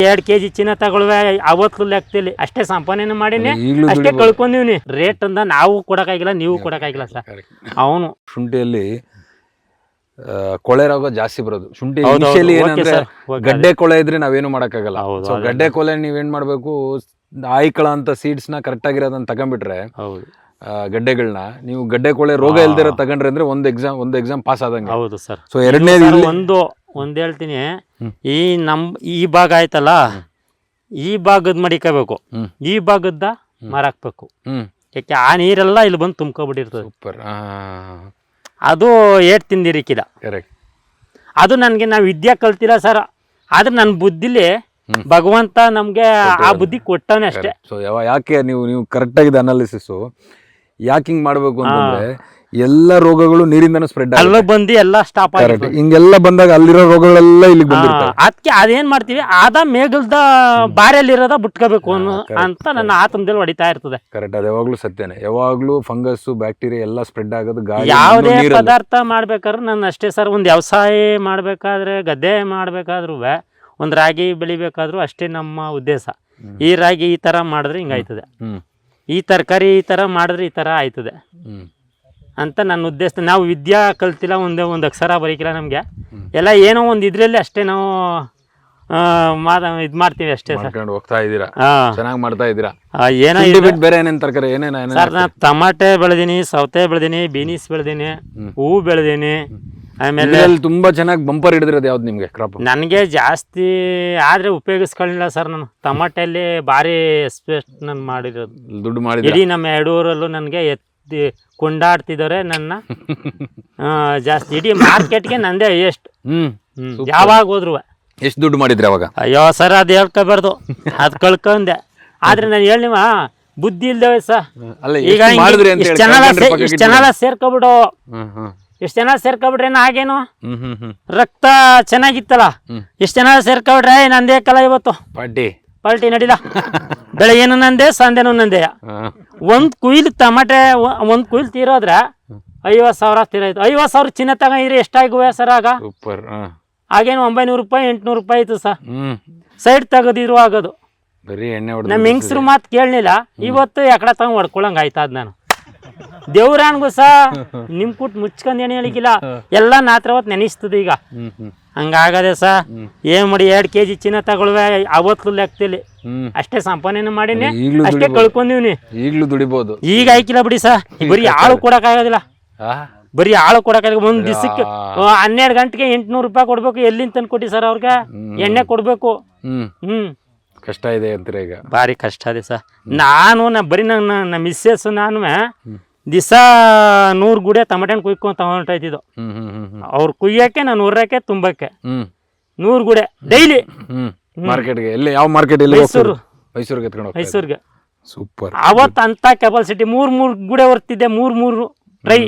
2 kg ಚಿನ್ನ ತಗೊಳ್ವೆ ಅವತ್ತು ಲೆಕ್ಕದಲ್ಲಿ ಅಷ್ಟೇ ಸಂಪಾದನೆ ಮಾಡೀನಿ, ಅಷ್ಟೇ ಕಳ್ಕೊಂಡಿವ್ನಿ. ರೇಟ್ ಅಂದ ನಾವು ಕೊಡಕ್ಕಾಗಿಲ್ಲ, ನೀವು ಕೊಡಕ್ಕಾಗಿಲ್ಲ ಸರ್. ಅವನು ಶುಂಠಿಯಲ್ಲಿ ಕೊಳೆ ರೋಗ ಜಾಸ್ತಿ ಬರೋದು. ಶುಂಠಿ ಇನಿಷಿಯಲಿ ಏನಂದ್ರೆ ಗಡ್ಡೆ ಕೊಳೆ ಇದ್ರೆ ನಾವೇನು ಮಾಡಕ್ಕಾಗಲ್ಲ. ಸೊ ಗಡ್ಡೆ ಕೊಳೆ ನೀವೇನ್ ಮಾಡ್ಬೇಕು, ಆಯ್ಕಳ ಅಂತ ಸೀಡ್ಸ್ ನ ಕರೆಕ್ಟ್ ಆಗಿರೋದನ್ನ ತಗೊಂಡ್ಬಿಟ್ರೆ ಗಡ್ಡೆಗಳನ್ನ ನೀವು ಗಡ್ಡೆ ಕೊಳೆ ರೋಗ ಇಲ್ದಿರೋ ತಗೊಂಡ್ರೆ ಅಂದ್ರೆ ಒಂದು ಎಕ್ಸಾಮ್ ಪಾಸ್ ಆದಂಗೆ. ಹೌದು ಸರ್. ಎರಡನೇದು ಒಂದ್ ಹೇಳ್ತೀನಿ, ಈ ಭಾಗ ಆಯ್ತಲ್ಲ, ಈ ಭಾಗದ ಮಡಿಕೋಬೇಕು, ಈ ಭಾಗದ ಮಾರಾಕ್ಬೇಕು. ಯಾಕೆ ಆ ನೀರೆಲ್ಲ ಇಲ್ಲಿ ಬಂದು ತುಂಬ್ಕೊಬಿಟ್ಟಿರ್ತದೆ. ಸೂಪರ್. ಅದು ಏಟ್ ತಿಂದಿರಿಕಿಲ್ಲ. ಕರೆಕ್ಟ್. ಅದು ನನ್ಗೆ ನಾವು ವಿದ್ಯೆ ಕಲ್ತಿಲ್ಲ ಸರ್, ಆದ್ರೆ ನನ್ನ ಬುದ್ಧಿಲಿ ಭಗವಂತ ನಮ್ಗೆ ಆ ಬುದ್ಧಿ ಕೊಟ್ಟವನೇ ಅಷ್ಟೇ. ಸೊ ಯಾಕೆ ನೀವು ಕರೆಕ್ಟ್ ಆಗಿದೆ ಅನಾಲಿಸಿಸ್. ಯಾಕೆ ಹಿಂಗ್ ಮಾಡ್ಬೇಕು ಅಂತಂದ್ರೆ ಎಲ್ಲ ರೋಗಗಳು ನೀರಿಂದನೂ ಸ್ಪ್ರೆಡ್ ಅಲ್ಲ ಬಂದು ಎಲ್ಲ ಸ್ಟಾಪ್ ಆಗುತ್ತೆ. ಹಿಂಗೆಲ್ಲ ಬಂದಾಗ ಅಲ್ಲಿರೋ ರೋಗಗಳೆಲ್ಲ ಇಲ್ಲಿಗೆ ಬಂದಿರ್ತವೆ. ಅದಕ್ಕೆ ಅದೇನ್ ಮಾಡ್ತೀವಿ, ಮೇಘಲ್ದ ಬಾರಿಯಲ್ಲಿರೋದ ಬಿಟ್ಕೋಬೇಕು ಅಂತ ನನ್ನ ಆತಂಕದಲ್ಲಿ ಹೊಡಿತಾ ಇರ್ತದೆ. ಕರೆಕ್ಟ್. ಅದು ಯಾವಾಗ್ಲೂ ಸತ್ಯನೇ. ಯಾವಾಗ್ಲೂ ಫಂಗಸ್ ಬ್ಯಾಕ್ಟೀರಿಯಾ ಎಲ್ಲ ಸ್ಪ್ರೆಡ್ ಆಗೋದು ಗಾಳಿ. ಯಾವುದೇ ಪದಾರ್ಥ ಮಾಡ್ಬೇಕಾದ್ರೆ ನನ್ನ ಅಷ್ಟೇ ಸರ್, ಒಂದು ವ್ಯವಸಾಯ ಮಾಡ್ಬೇಕಾದ್ರೆ, ಗದ್ದೆ ಮಾಡ್ಬೇಕಾದ್ರೂ, ಒಂದು ರಾಗಿ ಬೆಳಿಬೇಕಾದ್ರೂ ಅಷ್ಟೇ ನಮ್ಮ ಉದ್ದೇಶ. ಈ ರಾಗಿ ಈ ತರ ಮಾಡಿದ್ರೆ ಹಿಂಗಾಯ್ತದೆ, ಈ ತರಕಾರಿ ಈ ತರ ಮಾಡಿದ್ರೆ ಈ ತರ ಆಯ್ತದೆ ಅಂತ ನನ್ನ ಉದ್ದೇಶ. ನಾವು ವಿದ್ಯಾ ಕಲ್ತಿಲ್ಲ, ಒಂದು ಅಕ್ಷರ ಬರೀಕಿಲ್ಲ ನಮ್ಗೆ. ಎಲ್ಲ ಏನೋ ಒಂದು ಇದ್ರಲ್ಲಿ ಅಷ್ಟೇ ನಾವು ಇದ್ ಮಾಡ್ತೀವಿ ಅಷ್ಟೇ ಸರ್. ಹೋಗ್ತಾ ಇದ್ದೀರಾ, ಚೆನ್ನಾಗಿ ಮಾಡ್ತಾ ಇದ್ದೀರಾ. ಏನೋ ಬೇರೆ ಏನೇನು ತರಕಾರಿ ಸರ್, ನಾನು ಟಮಾಟೆ ಬೆಳೆದೀನಿ, ಸೌತೆ ಬೆಳೆದೀನಿ, ಬೀನೀಸ್ ಬೆಳೆದೀನಿ, ಹೂವು ಬೆಳೆದೀನಿ. ಆಮೇಲೆ ತುಂಬಾ ಚೆನ್ನಾಗಿ ಬಂಪರ್ ಹಿಡಿದಿರೋದು ಯಾವ್ದು ನಿಮ್ಗೆ ಕ್ರಾಪ್? ನನಗೆ ಜಾಸ್ತಿ ಆದ್ರೆ ಉಪಯೋಗಿಸ್ಕೊಳ್ಳಿಲ್ಲ ಸರ್. ನಾನು ಟಮಾಟೆಯಲ್ಲಿ ಭಾರಿ ಎಕ್ಸ್ಪೆಕ್ಟ್ ನಾನು ಮಾಡಿರೋದು. ದುಡ್ಡು ಮಾಡಿ ಇಡೀ ನಮ್ಮ ಯಡೂರಲ್ಲೂ ನನಗೆ ಕೊಂಡಾಡ್ತಿದ್ದಾರೆ ನನ್ನ ಜಾಸ್ತಿ. ಇಡೀ ಮಾರ್ಕೆಟ್ಗೆ ನಂದೇ ಎಷ್ಟು ಯಾವಾಗ ಹೋದ್ರು. ಎಷ್ಟು ದುಡ್ಡು ಮಾಡಿದ್ರಿ ಅವಾಗ? ಅಯ್ಯೋ ಸರ್, ಅದು ಹೇಳ್ಕೋಬಾರ್ದು, ಅದು ಕಳ್ಕೊಂಡೆ. ಆದ್ರೆ ನಾನು ಹೇಳಿವ ಬುದ್ಧಿ ಇಲ್ದೇವೆ ಸರ್. ಈಗ ಇಷ್ಟು ಜನ ಸೇರ್ಕೊಬಿಡು, ಎಷ್ಟು ಜನ ಸೇರ್ಕೊಬಿಟ್ರೆ ಆಗೇನು, ರಕ್ತ ಚೆನ್ನಾಗಿತ್ತಲ್ಲ, ಎಷ್ಟು ಜನ ಸೇರ್ಕೊಬಿಟ್ರೆ ನಂದೇ ಕಲ ಇವತ್ತು ಪಾರ್ಟಿ ನಡಿಲ್ಲ. ಬೆಳಗ್ಗೆನು ನಂದೇ, ಸಂಜೆನೂ ನಂದೇ. ಒಂದ್ ಕುಯ್ಲು ಟಮಾಟೆ ಒಂದ್ ಕುಯ್ಲು ತೀರೋದ್ರೆ 50,000 ತೀರೋಯ್ತು. 50,000 ಚಿನ್ನ ತಗೊಂಡ್ರೆ ಎಷ್ಟಾಗುವೆ ಸರ್? ಆಗೇನು 900 ರೂಪಾಯಿ 800 ರೂಪಾಯಿ ಆಯ್ತು ಸರ್. ಸೈಡ್ ತೆಗದಿದ್ರು ಆಗೋದು. ನಮ್ಮ ಹೆಂಗಸ್ರು ಮಾತು ಕೇಳಲಿಲ್ಲ. ಇವತ್ತು ಎಕಡೆ ತಗೊಂಡ್ ಹೊಡ್ಕೊಳಂಗ ಆಯ್ತದ. ನಾನು ದೇವ್ರಾನ್ಗೂ ಸಹ ನಿಮ್ ಕೂಟ್ ಮುಚ್ಕೊಂಡ್ ಏನು ಹೇಳಿಕಿಲ್ಲ, ಎಲ್ಲ ನಾತ್ರ ಹೊತ್ತು ನೆನಿಸ್ತದೆ. ಈಗ ಹಂಗಾಗದೆ ಸಾ, ಏನ್ ಮಾಡಿ 2 kg ಚಿನ್ನ ತಗೊಳ್ವೆ ಅವತ್ತು ಲೆಕ್ಕದಲ್ಲಿ ಅಷ್ಟೇ ಸಂಪಾದನೆ ಮಾಡೀನಿ, ಅಷ್ಟೇ ಕಳ್ಕೊಂಡಿವ್ನಿ. ಈಗಲೂ ದುಡಿಬಹುದು. ಈಗ ಆಯ್ಕಿಲ್ಲ ಬಿಡಿ ಸಾ, ಬರೀ ಆಳು ಕೊಡಕ್ ಆಗೋದಿಲ್ಲ. ಬರೀ ಆಳು ಕೊಡಕ್ಕಾಗ ಒಂದ್ ದಿವಸಕ್ಕೆ 12 ಗಂಟೆಗೆ 800 ರೂಪಾಯಿ ಕೊಡ್ಬೇಕು. ಎಲ್ಲಿಂದ ತಂದು ಕೊಟ್ಟಿ ಸರ್ ಅವ್ರಿಗೆ? ಎಣ್ಣೆ ಕೊಡ್ಬೇಕು. ಕಷ್ಟ ಇದೆ ಅಂತೀರ ಈಗ? ಭಾರಿ ಕಷ್ಟ ಇದೆ ಸರ್. ಬರೀ ನನ್ನ ಮಿಸ್ಸೆಸ್ ನಾನು ದಿವಸ 100 ಗುಡೆ ಟಮಾಟೆ ಕುಯ್ಕೊಂಡ್ ತಗೊಂಡೋಯ್ತಿದ್ದು. ಅವ್ರು ಕುಯ್ಯಕ್ಕೆ, ನಾನು ಉರ್ರಕ್ಕೆ, ತುಂಬಕ್ಕೆ 100 ಗುಡೆ ಡೈಲಿ ಮಾರ್ಕೆಟ್ಗೆ. ಎಲ್ಲಿ ಯಾವ ಮಾರ್ಕೆಟ್? ಮೈಸೂರಿಗೆ. ಸೂಪರ್. ಅವತ್ತು ಅಂತ ಕೆಪಾಸಿಟಿ 3 ಗುಡೆ ಹೊರ್ತಿದ್ದೆ, 3 ಟ್ರೈ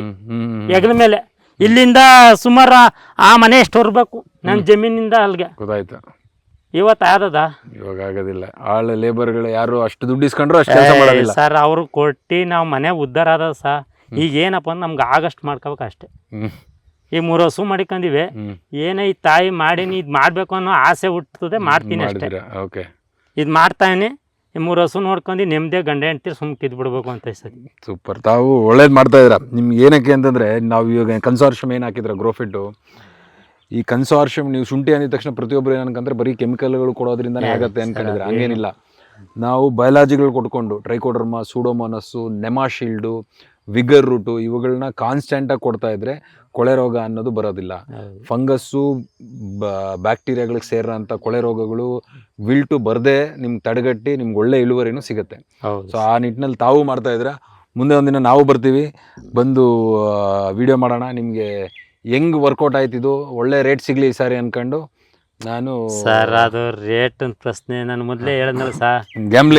ಹೆಗಲ ಮೇಲೆ. ಇಲ್ಲಿಂದ ಸುಮಾರು ಆ ಮನೆ ಎಷ್ಟು ಹೊರಬೇಕು ನನ್ನ ಜಮೀನಿಂದ ಅಲ್ಲಿಗೆ. ಗೊತ್ತಾಯ್ತು. ಇವತ್ತು ಆದದ? ಇವಾಗ ಆಗೋದಿಲ್ಲ. ಆಳು ಲೇಬರ್ಗಳು ಯಾರು ಅಷ್ಟು ದುಡ್ಡು ಇಸ್ಕೊಂಡ್ರು ಅಷ್ಟು ಕೆಲಸ ಮಾಡೋದಿಲ್ಲ ಸರ್. ಅವ್ರು ಕೊಟ್ಟು ನಾವು ಮನೆ ಉದ್ದಾರ ಆದ ಸರ್. ಈಗ ಏನಪ್ಪ ಅಂದ್ರೆ ನಮ್ಗೆ ಆಗಷ್ಟು ಮಾಡ್ಕೋಬೇಕು ಅಷ್ಟೇ. ಈ 3 ಹಸು ಮಾಡಿಕೊಂಡಿವಿ, ಏನೇ ಈ ತಾಯಿ ಮಾಡೀನಿ, ಇದು ಮಾಡ್ಬೇಕು ಅನ್ನೋ ಆಸೆ ಹುಟ್ಟುತ್ತದೆ, ಮಾಡ್ತೀನಿ ಅಷ್ಟೇ. ಇದು ಮಾಡ್ತಾಯಿನಿ. ಈ 3 ಹಸು ನೋಡ್ಕೊಂಡು ನೆಮ್ಮದಿ ಗಂಡ ಹೆಂಡ್ತಿ ಸುಮ್ಕಿದ್ ಬಿಡ್ಬೇಕು ಅಂತ ಸರಿ. ಸೂಪರ್. ತಾವು ಒಳ್ಳೇದು ಮಾಡ್ತಾ ಇದ್ದೀರಾ. ನಿಮ್ಗೆ ಏನಕ್ಕೆ ಅಂತಂದ್ರೆ, ನಾವು ಇವಾಗ ಕನ್ಸಾರ್ಷಿಯಂ ಏನು ಹಾಕಿದ್ರ ಗ್ರೋಫಿಟ್ಟು, ಈ ಕನ್ಸಾರ್ಷಿಯಂ ನೀವು ಶುಂಠಿ ಅಂದಿದ ತಕ್ಷಣ ಪ್ರತಿಯೊಬ್ಬರು ಏನಂದ್ರೆ ಬರೀ ಕೆಮಿಕಲ್ಗಳು ಕೊಡೋದ್ರಿಂದನೇ ಆಗತ್ತೆ ಅನ್ಕೊಂಡಿದ್ರೆ, ಹಂಗೇನಿಲ್ಲ. ನಾವು ಬಯಲಾಜಿಗಳು ಕೊಟ್ಕೊಂಡು ಟ್ರೈಕೋಡರ್ಮಾ, ಸೂಡೋಮೋನಸ್ಸು, ನೆಮಾಶೀಲ್ಡು, ವಿಗರ್ ರೂಟು ಇವುಗಳನ್ನ ಕಾನ್ಸ್ಟೆಂಟಾಗಿ ಕೊಡ್ತಾ ಇದ್ರೆ ಕೊಳೆ ರೋಗ ಅನ್ನೋದು ಬರೋದಿಲ್ಲ. ಫಂಗಸ್ಸು, ಬ್ಯಾಕ್ಟೀರಿಯಾಗಳಿಗೆ ಸೇರೋಂಥ ಕೊಳೆ ರೋಗಗಳು ವಿಲ್ಟು ಬರದೆ ನಿಮ್ಗೆ ತಡೆಗಟ್ಟಿ ನಿಮ್ಗೆ ಒಳ್ಳೆ ಇಳುವರಿನೂ ಸಿಗುತ್ತೆ. ಸೊ ಆ ನಿಟ್ಟಿನಲ್ಲಿ ತಾವು ಮಾಡ್ತಾ ಇದ್ರೆ, ಮುಂದೆ ಒಂದಿನ ನಾವು ಬರ್ತೀವಿ, ಬಂದು ವಿಡಿಯೋ ಮಾಡೋಣ. ನಿಮಗೆ ಹೆಂಗ್ ವರ್ಕೌಟ್ ಆಯ್ತಿದ್ದು, ಒಳ್ಳೆ ರೇಟ್ ಸಿಗ್ಲಿ ಈ ಸಾರಿ ಅನ್ಕೊಂಡು ನಾನು ಸರ್. ಅದು ರೇಟ್ ಅಂತ ಪ್ರಶ್ನೆ ನಾನು ಮೊದಲೇ ಹೇಳಿದ್ನಲ್ಲ ಸರ್,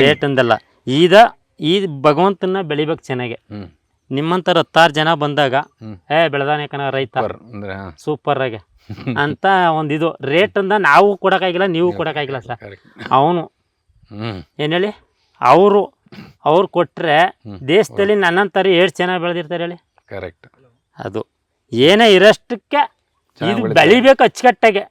ರೇಟ್ ಅಂದಲ್ಲ. ಈ ಭಗವಂತನ ಬೆಳಿಬೇಕು ಚೆನ್ನಾಗಿ. ನಿಮ್ಮಂತರ 10 ಜನ ಬಂದಾಗ ಬೆಳೆದಾನೆ ಕಣ ರೈತ ಸೂಪರ್ ಆಗಿ ಅಂತ ಒಂದಿದು ರೇಟ್ ಅಂದ ನಾವು ಕೊಡಕ್ಕಾಗಿಲ್ಲ, ನೀವು ಕೊಡಕ್ಕಾಗಿಲ್ಲ ಸರ್. ಅವನು ಏನ್ ಹೇಳಿ, ಅವ್ರು ಕೊಟ್ರೆ ದೇಶದಲ್ಲಿ ನನ್ನಂತಾರೆ 7 ಜನ ಬೆಳೆದಿರ್ತಾರೆ ಹೇಳಿ. ಕರೆಕ್ಟ್. ಅದು ಏನೇ ಇರಷ್ಟಕ್ಕೆ ಇದು ಬೆಳಿಬೇಕು ಅಚ್ಚುಕಟ್ಟಾಗೆ.